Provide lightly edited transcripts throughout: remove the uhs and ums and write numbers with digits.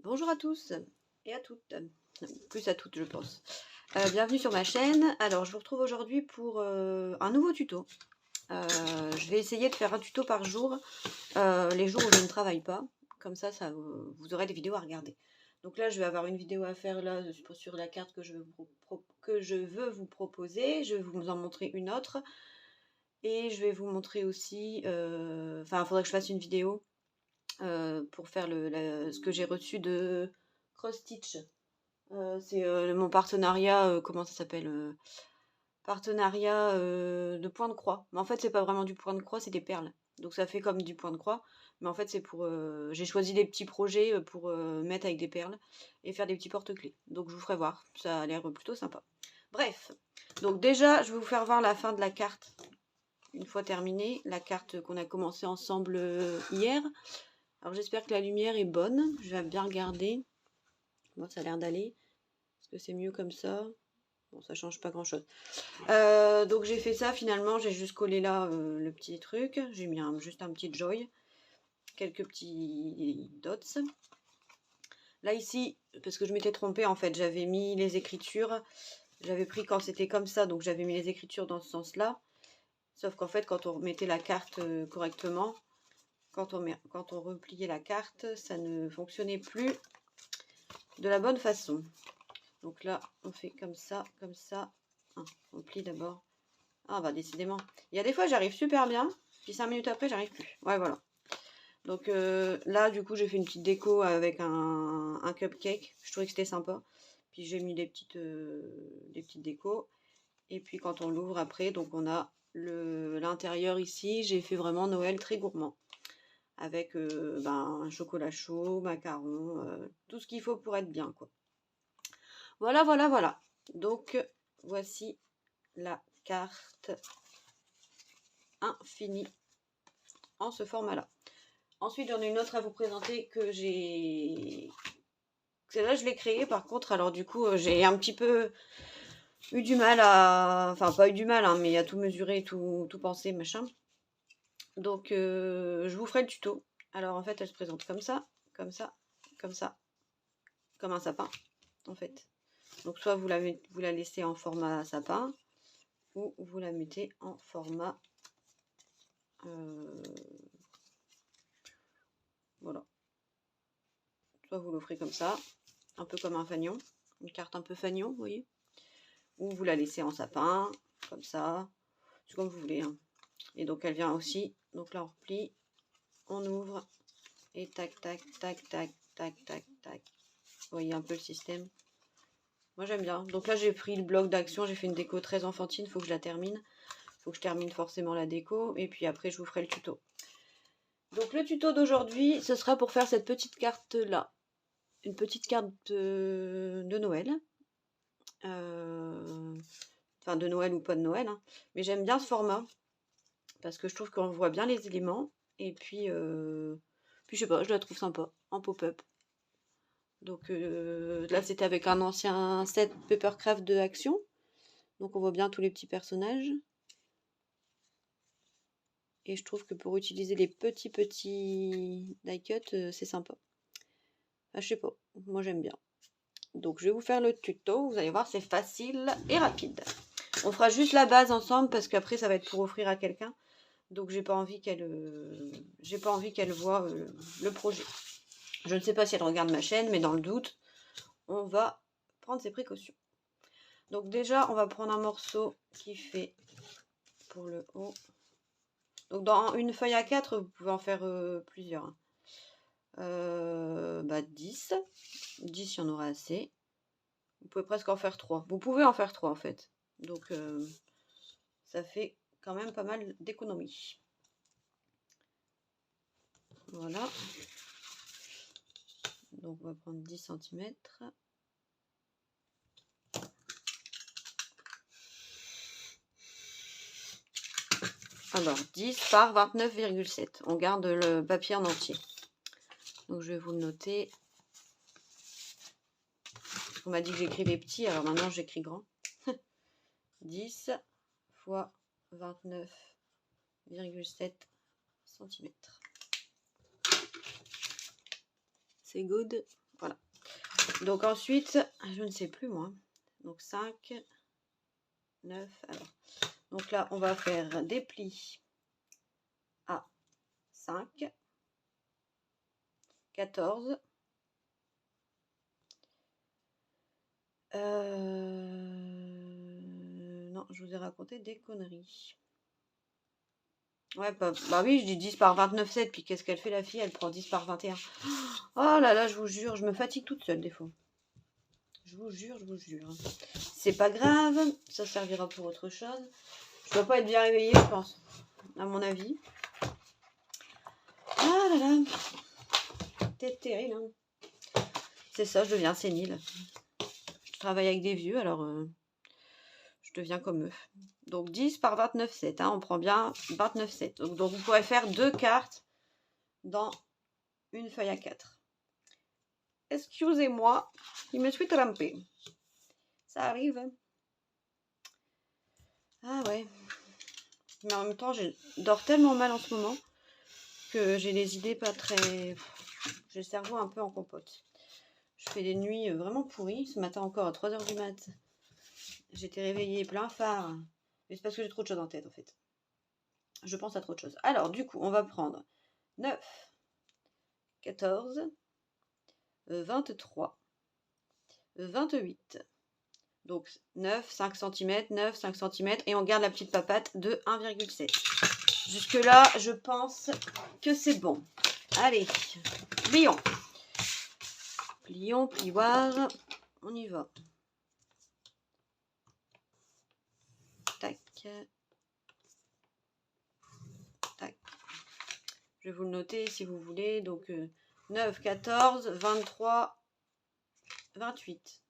Bonjour à tous et à toutes, plus à toutes je pense. Bienvenue sur ma chaîne. Alors je vous retrouve aujourd'hui pour un nouveau tuto. Je vais essayer de faire un tuto par jour, les jours où je ne travaille pas. Comme ça, vous aurez des vidéos à regarder. Donc là, je vais avoir une vidéo à faire là sur la carte que je veux vous proposer. Je vais vous en montrer une autre. Et je vais vous montrer aussi... Enfin, il faudrait que je fasse une vidéo pour faire ce que j'ai reçu de Cross Stitch. C'est mon partenariat, comment ça s'appelle, partenariat de point de croix. Mais en fait, c'est pas vraiment du point de croix, c'est des perles. Donc ça fait comme du point de croix. Mais en fait, c'est pour... j'ai choisi des petits projets pour mettre avec des perles et faire des petits porte-clés. Donc je vous ferai voir. Ça a l'air plutôt sympa. Bref. Donc déjà, je vais vous faire voir la fin de la carte. Une fois terminée, la carte qu'on a commencé ensemble hier. Alors j'espère que la lumière est bonne. Je vais bien regarder. Moi, ça a l'air d'aller. Est-ce que c'est mieux comme ça? Bon, ça change pas grand-chose. Donc j'ai fait ça finalement. J'ai juste collé là le petit truc. J'ai mis juste un petit joy. Quelques petits dots. Là ici, parce que je m'étais trompée en fait, j'avais mis les écritures. J'avais pris quand c'était comme ça, donc j'avais mis les écritures dans ce sens-là. Sauf qu'en fait, quand on remettait la carte correctement, quand on repliait la carte, ça ne fonctionnait plus de la bonne façon. Donc là, on fait comme ça, comme ça. Ah, on plie d'abord. Ah bah décidément. Il y a des fois, j'arrive super bien. Puis 5 minutes après, j'arrive plus. Ouais, voilà. Donc là, du coup, j'ai fait une petite déco avec un cupcake. Je trouvais que c'était sympa. Puis j'ai mis des petites décos. Et puis quand on l'ouvre après, donc on a l'intérieur ici. J'ai fait vraiment Noël très gourmand. Avec un chocolat chaud, macarons, tout ce qu'il faut pour être bien, quoi. Voilà, voilà, voilà. Donc, voici la carte infinie en ce format-là. Ensuite, j'en ai une autre à vous présenter que j'ai... Celle-là, je l'ai créée, par contre. Alors, du coup, j'ai un petit peu eu du mal à... Enfin, pas eu du mal, hein, mais à tout mesurer, tout penser, machin. Donc, je vous ferai le tuto. Alors, en fait, elle se présente comme ça, comme ça, comme ça, comme un sapin, en fait. Donc, soit vous la laissez en format sapin, ou vous la mettez en format... voilà. Soit vous l'offrez comme ça, un peu comme un fanion, une carte un peu fanion, vous voyez. Ou vous la laissez en sapin, comme ça, c'est comme vous voulez. Hein. Et donc elle vient aussi, donc là on replie, on ouvre, et tac, tac, tac, tac, tac, tac, tac. Vous voyez un peu le système. Moi j'aime bien. Donc là j'ai pris le bloc d'action, j'ai fait une déco très enfantine, il faut que je la termine. Il faut que je termine forcément la déco, et puis après je vous ferai le tuto. Donc le tuto d'aujourd'hui, ce sera pour faire cette petite carte là. Une petite carte de Noël. Enfin de Noël ou pas de Noël. Hein. Mais j'aime bien ce format. Parce que je trouve qu'on voit bien les éléments. Et puis je sais pas, je la trouve sympa. En pop-up. Donc là c'était avec un ancien set Papercraft de Action. Donc on voit bien tous les petits personnages. Et je trouve que pour utiliser les petits die cut, c'est sympa. Enfin, je sais pas, moi j'aime bien. Donc je vais vous faire le tuto, vous allez voir c'est facile et rapide. On fera juste la base ensemble parce qu'après ça va être pour offrir à quelqu'un. Donc j'ai pas envie qu'elle voie le projet. Je ne sais pas si elle regarde ma chaîne, mais dans le doute, on va prendre ses précautions. Donc déjà, on va prendre un morceau qui fait pour le haut. Donc dans une feuille à 4, vous pouvez en faire plusieurs. 10. 10, il y en aura assez. Vous pouvez presque en faire 3. Vous pouvez en faire 3 en fait. Donc ça fait quand même pas mal d'économies. Voilà. Donc on va prendre 10 cm. Alors 10 par 29,7. On garde le papier en entier. Donc je vais vous le noter. On m'a dit que j'écrivais petit, alors maintenant j'écris grand. 10 fois 29,7 cm. C'est good. Voilà. Donc ensuite, je ne sais plus moi. Donc 5, 9, alors. Donc là, on va faire des plis à 5, 14, non, je vous ai raconté des conneries. Ouais, bah oui, je dis 10 par 29,7, puis qu'est-ce qu'elle fait la fille? Elle prend 10 par 21. Oh là là, je vous jure, je me fatigue toute seule des fois. Je vous jure, je vous jure. C'est pas grave, ça servira pour autre chose. Je dois pas être bien réveillée, je pense, à mon avis. Ah là là, c'est terrible. Hein. C'est ça, je deviens sénile. Je travaille avec des vieux, alors je deviens comme eux. Donc 10 par 29,7, hein, on prend bien 29,7. Donc vous pourrez faire 2 cartes dans une feuille à 4. Excusez-moi, je me suis trompée. Ça arrive. Hein. Ah ouais. Mais en même temps, je dors tellement mal en ce moment que j'ai les idées pas très... J'ai le cerveau un peu en compote. Je fais des nuits vraiment pourries. Ce matin encore à 3h du mat. J'étais réveillée plein phare. Mais c'est parce que j'ai trop de choses en tête en fait. Je pense à trop de choses. Alors du coup, on va prendre 9, 14, 23, 28. Donc 9, 5 cm, 9, 5 cm. Et on garde la petite papate de 1,7. Jusque là, je pense que c'est bon. Allez, plions. Plions, plioir. On y va. Tac. Tac. Je vais vous le noter si vous voulez. Donc 9, 14, 23, 28.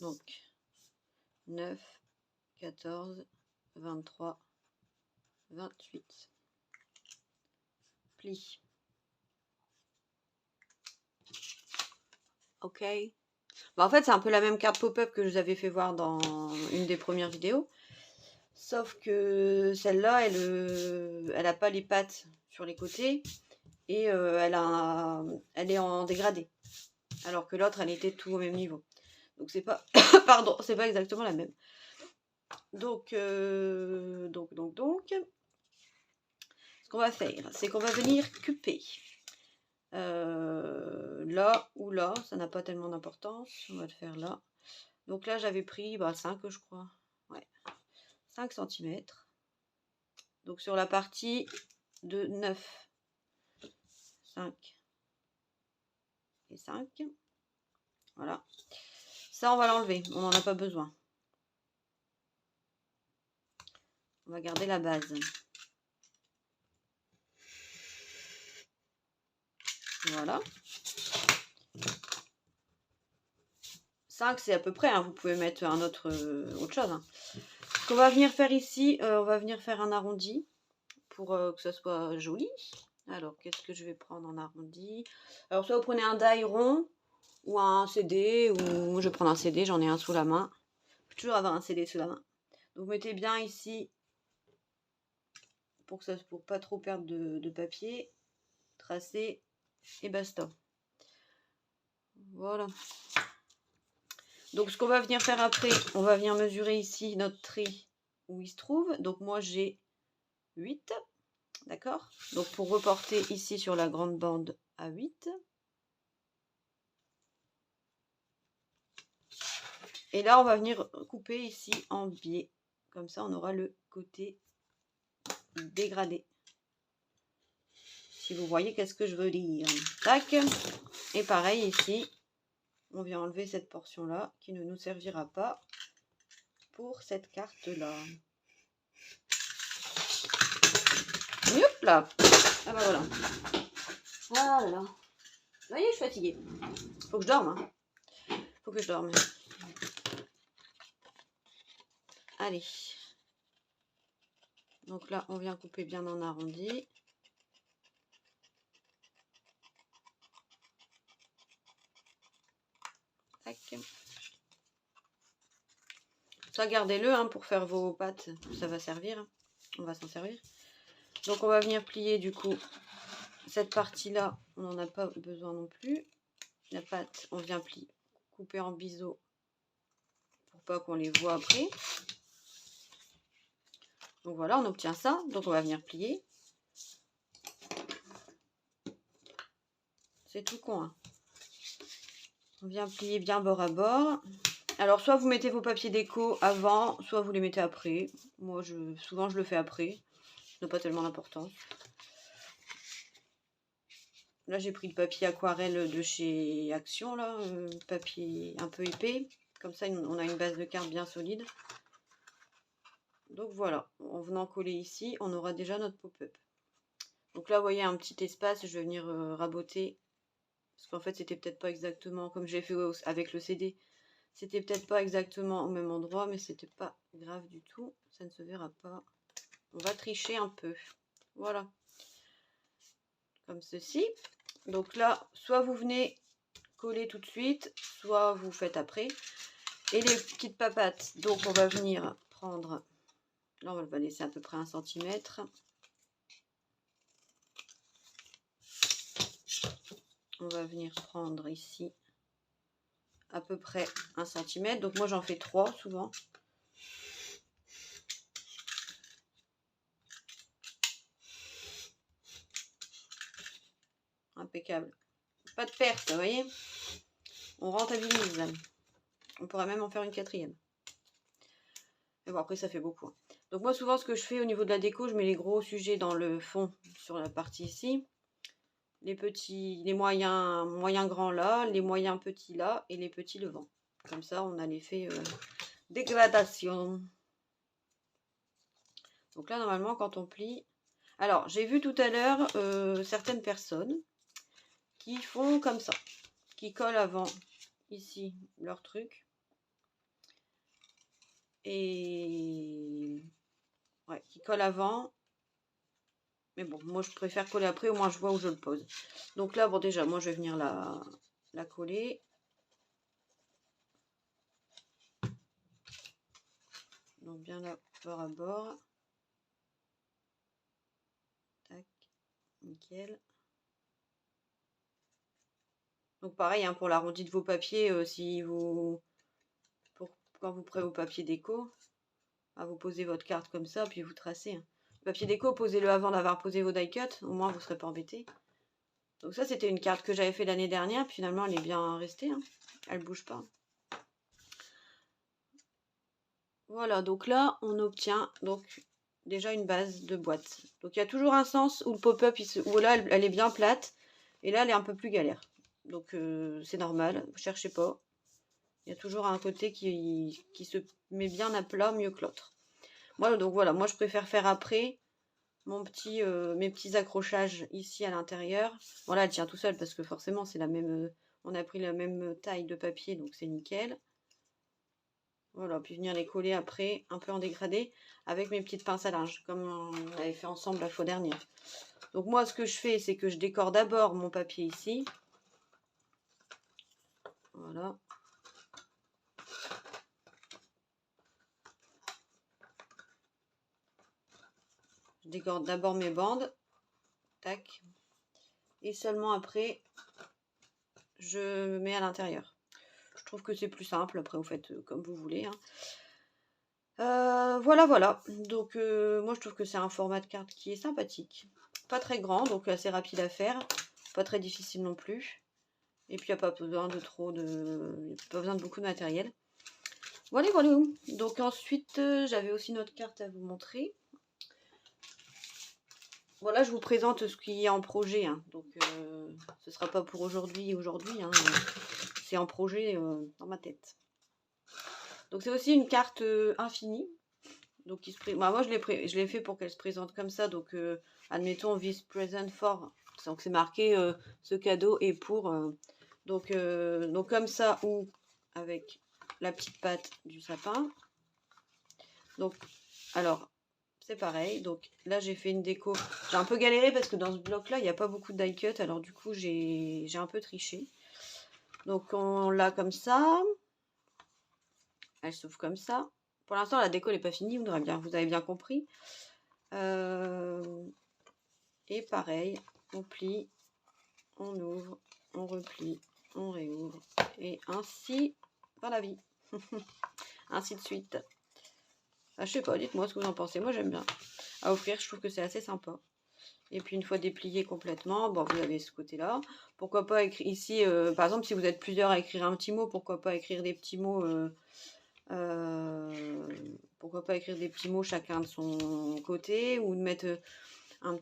Donc 9, 14, 23, 28. Pli. Ok. Bah, en fait, c'est un peu la même carte pop-up que je vous avais fait voir dans une des premières vidéos. Sauf que celle-là, elle a pas les pattes sur les côtés. Et elle est en dégradé. Alors que l'autre, elle était tout au même niveau. Donc c'est pas... Pardon, c'est pas exactement la même. Donc, ce qu'on va faire, c'est qu'on va venir cuper. Là ou là, ça n'a pas tellement d'importance. On va le faire là. Donc là, j'avais pris 5, je crois. Ouais, 5 cm. Donc sur la partie de 9. 5 et 5. Voilà. Ça, on va l'enlever. On n'en a pas besoin. On va garder la base. Voilà. 5, c'est à peu près. Hein. Vous pouvez mettre autre chose. Hein. Ce qu'on va venir faire ici, on va venir faire un arrondi pour que ça soit joli. Alors, qu'est-ce que je vais prendre en arrondi? Alors, soit vous prenez un die rond ou un CD, ou je vais prendre un CD, j'en ai un sous la main. Il faut toujours avoir un CD sous la main. Donc, vous mettez bien ici pour pas trop perdre de papier. Tracé et basta. Voilà. Donc, ce qu'on va venir faire après, on va venir mesurer ici notre tri où il se trouve. Donc, moi, j'ai 8. D'accord? Donc, pour reporter ici sur la grande bande à 8. Et là, on va venir couper ici en biais. Comme ça, on aura le côté dégradé. Si vous voyez qu'est-ce que je veux dire. Tac. Et pareil ici, on vient enlever cette portion-là qui ne nous servira pas pour cette carte-là. Hop là. Ah bah voilà. Ah là là. Vous voyez, je suis fatiguée. Faut que je dorme. Hein. Faut que je dorme. Allez. Donc là, on vient couper bien en arrondi. Tac. Ça, gardez-le hein, pour faire vos pâtes. Ça va servir. on va s'en servir. Donc on va venir plier du coup cette partie-là, on n'en a pas besoin non plus. La pâte, on vient plier, couper en biseau pour pas qu'on les voit après. Donc voilà, on obtient ça. Donc on va venir plier. C'est tout con, hein. On vient plier bien bord à bord. Alors soit vous mettez vos papiers déco avant, soit vous les mettez après. Moi souvent je le fais après. Ça n'a pas tellement d'importance. Là j'ai pris le papier aquarelle de chez Action, là, papier un peu épais. Comme ça on a une base de carte bien solide. Donc voilà, en venant coller ici, on aura déjà notre pop-up. Donc là vous voyez un petit espace, je vais venir raboter. Parce qu'en fait c'était peut-être pas exactement comme j'ai fait avec le CD. C'était peut-être pas exactement au même endroit, mais c'était pas grave du tout. Ça ne se verra pas. On va tricher un peu. Voilà. Comme ceci. Donc là, soit vous venez coller tout de suite, soit vous faites après. Et les petites papates, donc on va venir prendre... Là, on va laisser à peu près 1 cm. On va venir prendre ici à peu près 1 cm. Donc moi, j'en fais 3 souvent. Impeccable. Pas de perte, vous voyez. On rentabilise. On pourrait même en faire une 4e. Mais bon, après, ça fait beaucoup. Donc moi, souvent, ce que je fais au niveau de la déco, je mets les gros sujets dans le fond, sur la partie ici. Les petits, les moyens grands là, les moyens petits là, et les petits devant. Comme ça, on a l'effet dégradation. Donc là, normalement, quand on plie... Alors, j'ai vu tout à l'heure certaines personnes qui font comme ça. Qui collent avant, ici, leur truc. Et... Ouais, qui collent avant. Mais bon, moi, je préfère coller après, au moins, je vois où je le pose. Donc là, bon, déjà, moi, je vais venir la coller. Donc bien là, bord à bord. Tac, nickel. Donc pareil, hein, pour l'arrondi de vos papiers, si vous... quand vous prenez vos papiers déco, vous posez votre carte comme ça, puis vous tracez. Hein. Le papier déco, posez-le avant d'avoir posé vos die cuts, au moins vous ne serez pas embêté. Donc ça, c'était une carte que j'avais fait l'année dernière, puis finalement, elle est bien restée. Hein. Elle ne bouge pas. Voilà, donc là, on obtient donc déjà une base de boîte. Donc il y a toujours un sens où le pop-up, où là, elle est bien plate, et là, elle est un peu plus galère. Donc c'est normal, vous cherchez pas. Il y a toujours un côté qui se met bien à plat, mieux que l'autre. Moi, donc voilà, moi je préfère faire après mes petits accrochages ici à l'intérieur. Voilà, elle tient tout seul parce que forcément c'est la même, on a pris la même taille de papier, donc c'est nickel. Voilà, puis venir les coller après, un peu en dégradé, avec mes petites pinces à linge, comme on avait fait ensemble la fois dernière. Donc moi, ce que je fais, c'est que je décore d'abord mon papier ici. Voilà. Je décore d'abord mes bandes. Tac. Et seulement après, je mets à l'intérieur. Je trouve que c'est plus simple. Après, vous faites comme vous voulez. Hein. Voilà. Donc, moi, je trouve que c'est un format de carte qui est sympathique. Pas très grand, donc assez rapide à faire. Pas très difficile non plus. Et puis, il n'y a pas besoin pas besoin de beaucoup de matériel. Voilà. Donc, ensuite, j'avais aussi notre carte à vous montrer. Voilà, je vous présente ce qui est en projet. Hein. Donc, ce ne sera pas pour aujourd'hui. Hein. C'est en projet dans ma tête. Donc, c'est aussi une carte infinie. Donc, moi, je l'ai fait pour qu'elle se présente comme ça. Donc, admettons, this present for. Donc, c'est marqué ce cadeau est pour. Donc, comme ça ou avec la petite patte du sapin. Donc, alors, c'est pareil. Donc, là, j'ai fait une déco. J'ai un peu galéré parce que dans ce bloc-là, il n'y a pas beaucoup de die cut. Alors, du coup, j'ai un peu triché. Donc, on l'a comme ça. Elle s'ouvre comme ça. Pour l'instant, la déco n'est pas finie. Vous avez bien compris. Et pareil, on plie, on ouvre, on replie, on réouvre. Et ainsi dans la vie. Ainsi de suite. Je sais pas, dites-moi ce que vous en pensez. Moi j'aime bien. À offrir, je trouve que c'est assez sympa. Et puis une fois déplié complètement, bon, vous avez ce côté-là. Pourquoi pas écrire ici, par exemple, si vous êtes plusieurs à écrire un petit mot, pourquoi pas écrire des petits mots pourquoi pas écrire des petits mots chacun de son côté, ou de mettre une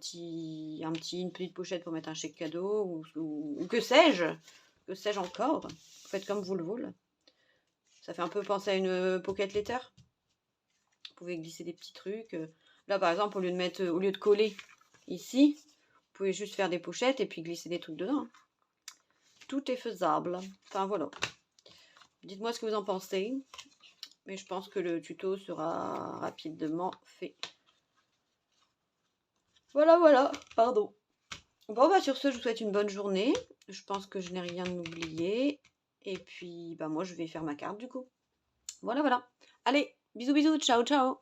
petite pochette pour mettre un chèque cadeau, ou que sais-je encore. Vous faites comme vous le voulez. Ça fait un peu penser à une pocket letter. Vous pouvez glisser des petits trucs. Là, par exemple, au lieu de coller ici, vous pouvez juste faire des pochettes et puis glisser des trucs dedans. Tout est faisable. Enfin, voilà. Dites-moi ce que vous en pensez. Mais je pense que le tuto sera rapidement fait. Voilà, pardon. Bon, bah sur ce, je vous souhaite une bonne journée. Je pense que je n'ai rien oublié. Et puis, bah moi, je vais faire ma carte du coup. Voilà. Allez, bisous, ciao.